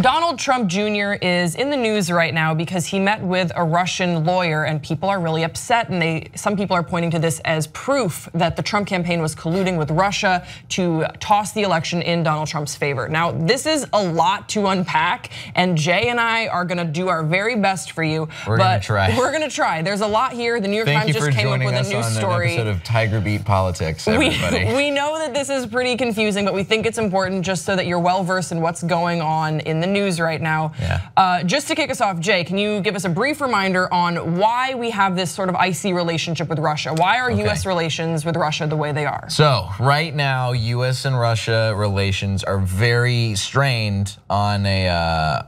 Donald Trump Jr. is in the news right now because he met with a Russian lawyer, and people are really upset, and some people are pointing to this as proof that the Trump campaign was colluding with Russia to toss the election in Donald Trump's favor. Now, this is a lot to unpack, and Jay and I are gonna do our very best for you. We're gonna try. We're gonna try. There's a lot here. The New York Times just came up with a new story. Thank you for joining us on an episode of Tiger Beat Politics, everybody. We know that this is pretty confusing, but we think it's important just so that you're well versed in what's going on in the news right now. Yeah. Just to kick us off, Jay, can you give us a brief reminder on why we have this sort of icy relationship with Russia? Why are US relations with Russia the way they are? So right now, US and Russia relations are very strained on a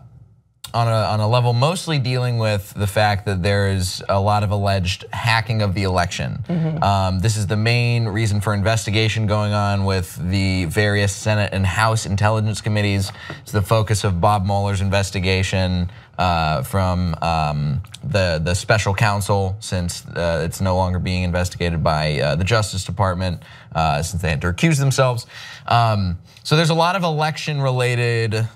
level mostly dealing with the fact that there is a lot of alleged hacking of the election. This is the main reason for investigation going on with the various Senate and House intelligence committees. It's the focus of Bob Mueller's investigation from the special counsel, since it's no longer being investigated by the Justice Department since they had to recuse themselves. So there's a lot of election-related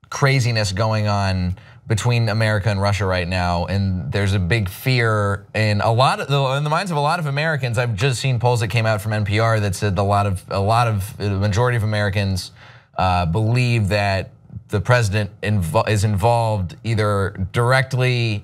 craziness going on between America and Russia right now, and there's a big fear in the minds of a lot of Americans. I've just seen polls that came out from NPR that said the majority of Americans believe that the president is involved either directly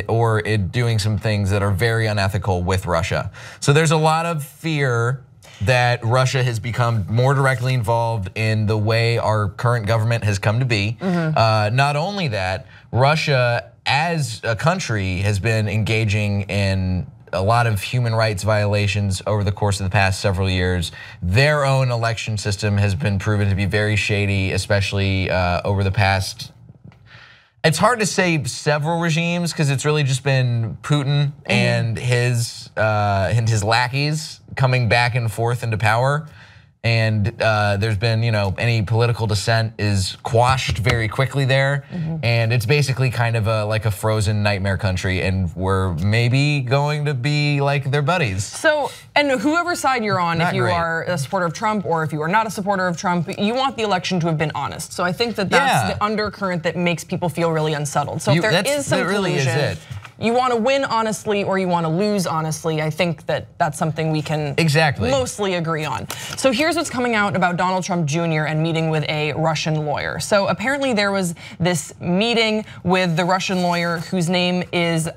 or in doing some things that are very unethical with Russia. So there's a lot of fear that Russia has become more directly involved in the way our current government has come to be. Not only that, Russia as a country has been engaging in a lot of human rights violations over the course of the past several years. Their own election system has been proven to be very shady, especially over the past, it's hard to say several regimes, because it's really just been Putin and his lackeys coming back and forth into power. And there's been, any political dissent is quashed very quickly there. And it's basically kind of like a frozen nightmare country, and we're maybe going to be like their buddies. So, and whoever side you're on, if you are a supporter of Trump or if you are not a supporter of Trump, you want the election to have been honest. So I think that that's the undercurrent that makes people feel really unsettled. So if there is some collusion, you want to win honestly or you want to lose honestly. I think that that's something we can mostly agree on. So here's what's coming out about Donald Trump Jr. and meeting with a Russian lawyer. So apparently there was this meeting with the Russian lawyer whose name is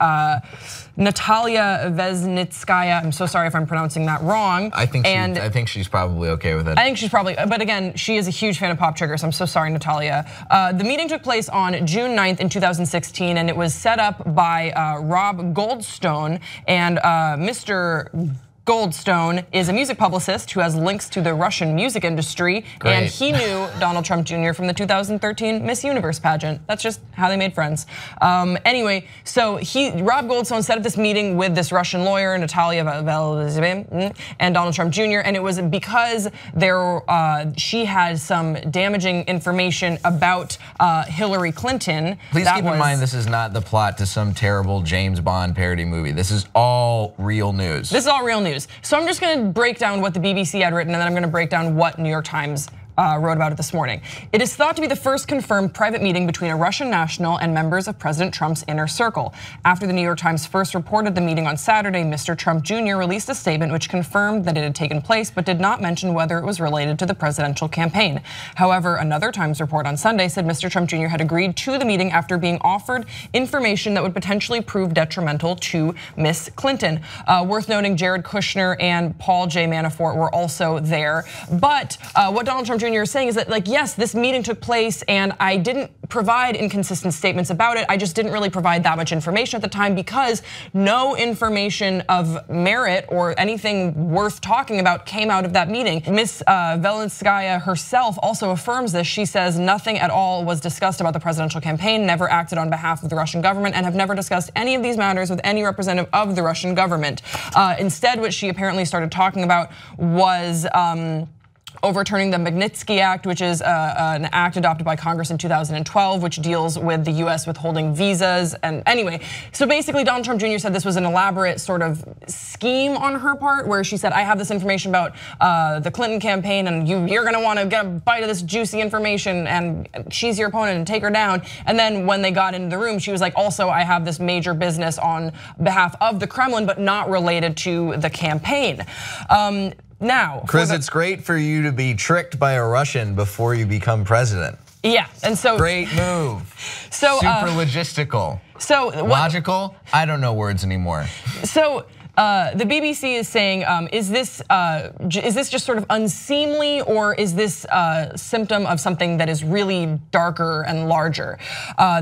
Natalia Veznitskaya. I'm so sorry if I'm pronouncing that wrong. I think she's probably okay with it. I think she's probably, but again, she is a huge fan of Pop Trigger, so I'm so sorry, Natalia. The meeting took place on June 9th in 2016, and it was set up by Rob Goldstone, and Mr. Goldstone is a music publicist who has links to the Russian music industry. And he knew Donald Trump Jr. from the 2013 Miss Universe pageant. That's just how they made friends. Anyway, so Rob Goldstone set up this meeting with this Russian lawyer, Natalia and Donald Trump Jr. And it was because she had some damaging information about Hillary Clinton. Please keep in mind, this is not the plot to some terrible James Bond parody movie. This is all real news. This is all real news. So I'm just gonna break down what the BBC had written, and then I'm gonna break down what New York Times wrote about it this morning. It is thought to be the first confirmed private meeting between a Russian national and members of President Trump's inner circle. After the New York Times first reported the meeting on Saturday, Mr. Trump Jr. released a statement which confirmed that it had taken place, but did not mention whether it was related to the presidential campaign. However, another Times report on Sunday said Mr. Trump Jr. had agreed to the meeting after being offered information that would potentially prove detrimental to Miss Clinton. Worth noting, Jared Kushner and Paul J. Manafort were also there. But what Donald Trump Jr. is saying is that, yes, this meeting took place and I didn't provide inconsistent statements about it. I just didn't really provide that much information at the time because no information of merit or anything worth talking about came out of that meeting. Ms. Velinskaya herself also affirms this. She says nothing at all was discussed about the presidential campaign, never acted on behalf of the Russian government, and have never discussed any of these matters with any representative of the Russian government. Instead, what she apparently started talking about was overturning the Magnitsky Act, which is an act adopted by Congress in 2012, which deals with the US withholding visas. And anyway, so basically Donald Trump Jr. said this was an elaborate sort of scheme on her part, where she said, I have this information about the Clinton campaign, and you're gonna wanna get a bite of this juicy information, and she's your opponent and take her down. And then when they got into the room, she was like, also, I have this major business on behalf of the Kremlin, but not related to the campaign. Now, Chris, it's great for you to be tricked by a Russian before you become president. Yeah, and so great move. So super logistical. So logical? I don't know words anymore. So the BBC is saying, is this just sort of unseemly, or is this a symptom of something that is really darker and larger?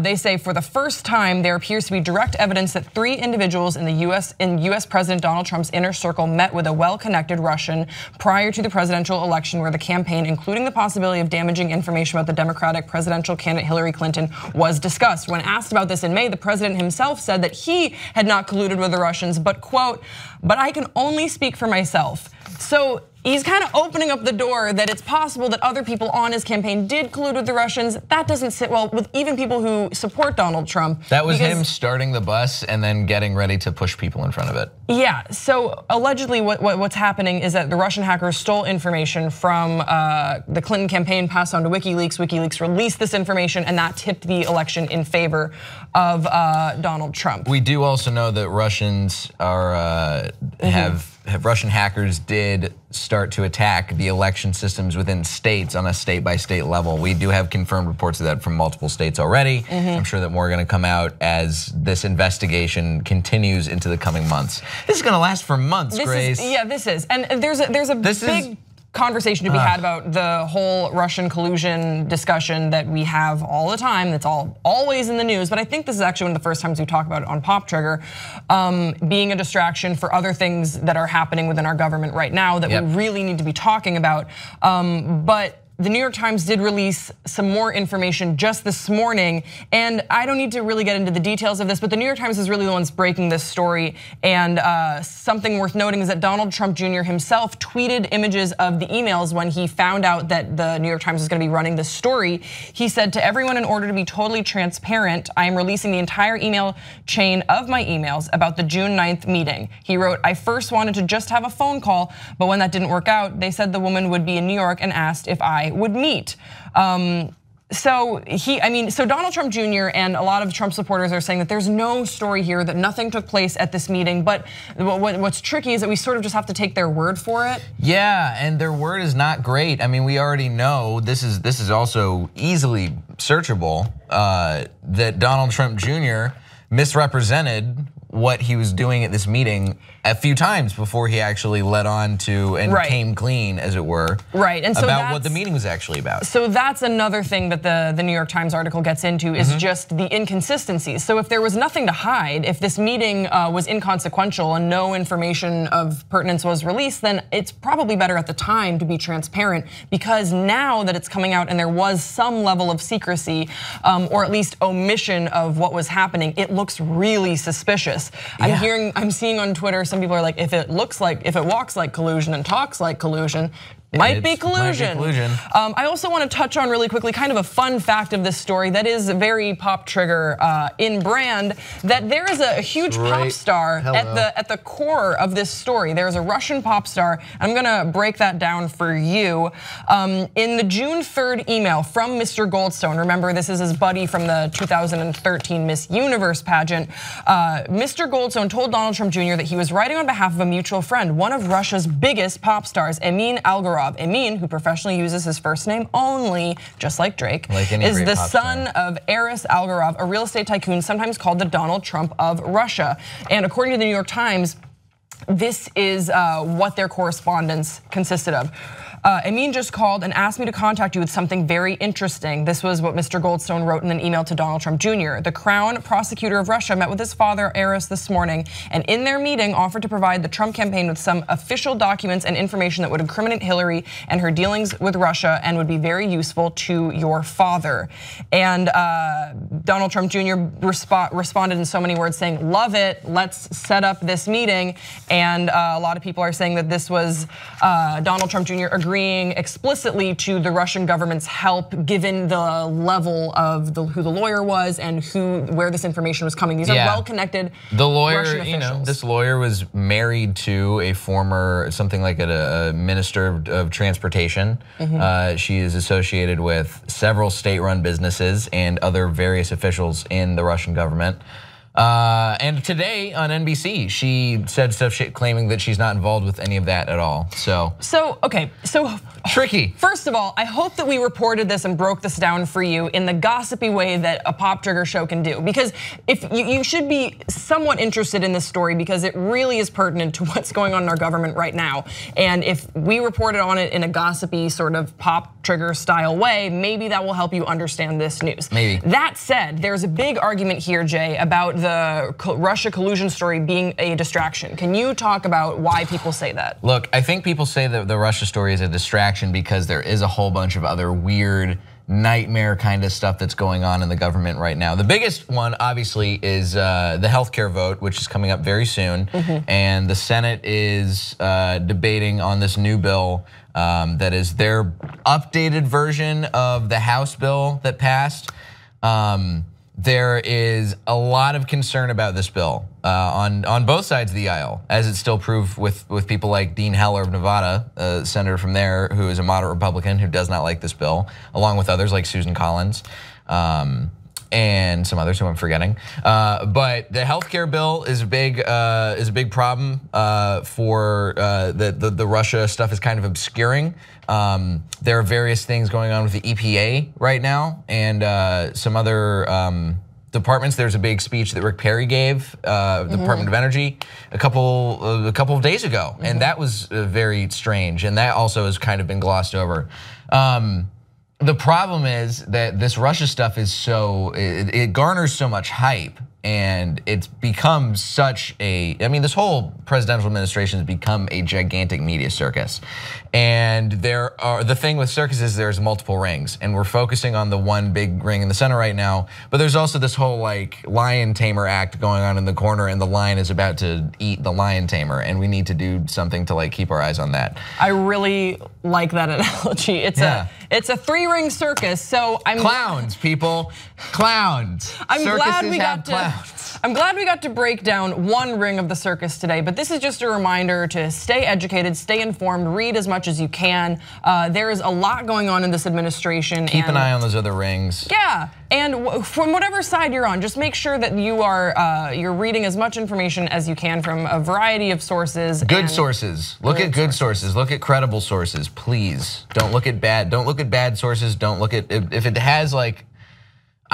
They say for the first time there appears to be direct evidence that 3 individuals in US President Donald Trump's inner circle met with a well-connected Russian prior to the presidential election, where the campaign, including the possibility of damaging information about the Democratic presidential candidate Hillary Clinton, was discussed. When asked about this in May, the president himself said that he had not colluded with the Russians, but quote, but I can only speak for myself. So he's kind of opening up the door that it's possible that other people on his campaign did collude with the Russians. That doesn't sit well with even people who support Donald Trump. That was him starting the bus and then getting ready to push people in front of it. Yeah, so allegedly what's happening is that the Russian hackers stole information from the Clinton campaign, passed on to WikiLeaks. WikiLeaks released this information, and that tipped the election in favor of Donald Trump. We do also know that Russians are have Russian hackers did start to attack the election systems within states on a state-by-state level. We do have confirmed reports of that from multiple states already. I'm sure that more are gonna come out as this investigation continues into the coming months. This is gonna last for months, Grace. Yeah, this is, and there's a big conversation to be had about the whole Russian collusion discussion that we have all the time. That's always in the news, but I think this is actually one of the first times we talk about it on Pop Trigger, being a distraction for other things that are happening within our government right now that we really need to be talking about. But the New York Times did release some more information just this morning, and I don't need to really get into the details of this, but the New York Times is really the ones breaking this story. And something worth noting is that Donald Trump Jr. himself tweeted images of the emails when he found out that the New York Times was gonna be running this story. He said, to everyone, in order to be totally transparent, I am releasing the entire email chain of my emails about the June 9th meeting. He wrote, I first wanted to just have a phone call, but when that didn't work out, they said the woman would be in New York and asked if I would meet. So Donald Trump Jr. and a lot of Trump supporters are saying that there's no story here, that nothing took place at this meeting. But what's tricky is that we sort of just have to take their word for it. Yeah, and their word is not great. I mean, we already know this is also easily searchable that Donald Trump Jr. misrepresented what he was doing at this meeting a few times before he actually led on to and came clean, as it were, and so about what the meeting was actually about. So that's another thing that the New York Times article gets into is just the inconsistencies. So if there was nothing to hide, if this meeting was inconsequential and no information of pertinence was released, then it's probably better at the time to be transparent, because now that it's coming out and there was some level of secrecy or at least omission of what was happening, it looks really suspicious. I'm seeing on Twitter, some people are like, if it walks like collusion and talks like collusion, might be collusion. I also want to touch on really quickly kind of a fun fact of this story that is very Pop Trigger in brand, that there is a huge pop star at the core of this story. There is a Russian pop star. I'm gonna break that down for you. In the June 3rd email from Mr. Goldstone, remember this is his buddy from the 2013 Miss Universe pageant, Mr. Goldstone told Donald Trump Jr. that he was writing on behalf of a mutual friend, one of Russia's biggest pop stars, Emin Algorov. Emin, who professionally uses his first name only, just like Drake, is the son of Aris Algorov, a real estate tycoon, sometimes called the Donald Trump of Russia. And according to the New York Times, this is what their correspondence consisted of. Emin just called and asked me to contact you with something very interesting. This was what Mr. Goldstone wrote in an email to Donald Trump Jr. The Crown Prosecutor of Russia met with his father, Aris, this morning, and in their meeting offered to provide the Trump campaign with some official documents and information that would incriminate Hillary and her dealings with Russia and would be very useful to your father. And Donald Trump Jr. responded in so many words saying, love it, let's set up this meeting. And a lot of people are saying that this was Donald Trump Jr. agreeing agreeing explicitly to the Russian government's help, given the level of who the lawyer was and where this information was coming. These are well-connected Russian officials. This lawyer was married to a former, something like a minister of transportation. She is associated with several state-run businesses and other various officials in the Russian government. And today on NBC, she said stuff claiming that she's not involved with any of that at all. So tricky. First of all, I hope that we reported this and broke this down for you in the gossipy way that a Pop Trigger show can do. Because if you should be somewhat interested in this story because it really is pertinent to what's going on in our government right now. And if we reported on it in a gossipy sort of Pop Trigger style way, maybe that will help you understand this news. Maybe. That said, there's a big argument here, Jay, about the Russia collusion story being a distraction. Can you talk about why people say that? Look, I think people say that the Russia story is a distraction because there is a whole bunch of other weird nightmare kind of stuff that's going on in the government right now. The biggest one, obviously, is the healthcare vote, which is coming up very soon. And the Senate is debating on this new bill that is their updated version of the House bill that passed. There is a lot of concern about this bill on both sides of the aisle, as it's still proved with people like Dean Heller of Nevada, a senator from there who is a moderate Republican who does not like this bill, along with others like Susan Collins and some others who I'm forgetting. But the healthcare bill is a big problem for the Russia stuff is kind of obscuring. There are various things going on with the EPA right now and some other departments. There's a big speech that Rick Perry gave, the Department of Energy, a couple of days ago, and that was very strange. And that also has kind of been glossed over. The problem is that this Russia stuff is it garners so much hype, and it's become such a, I mean, this whole presidential administration has become a gigantic media circus. And the thing with circuses, there's multiple rings, and we're focusing on the one big ring in the center right now, but there's also this whole like lion tamer act going on in the corner, and the lion is about to eat the lion tamer, and we need to do something to like keep our eyes on that. I really like that analogy. It's a three-ring circus, so clowns, people, clowns. I'm glad we got to break down one ring of the circus today, but this is just a reminder to stay educated, stay informed, read as much as you can. There is a lot going on in this administration. Keep an eye on those other rings. Yeah, and from whatever side you're on, just make sure that you're reading as much information as you can from a variety of sources. Good sources. Look at good sources. Look at credible sources, please. Don't look at bad sources. Don't look at if it has like,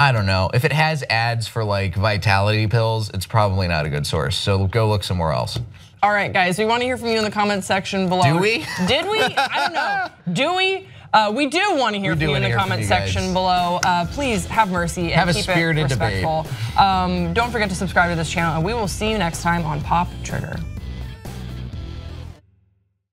I don't know, if it has ads for like vitality pills, it's probably not a good source. So go look somewhere else. All right, guys, we want to hear from you in the comment section below. Do we? Did we? I don't know. Do we? We do want to hear from you in the comment section below. Please have mercy and keep it respectful. Don't forget to subscribe to this channel, and we will see you next time on Pop Trigger.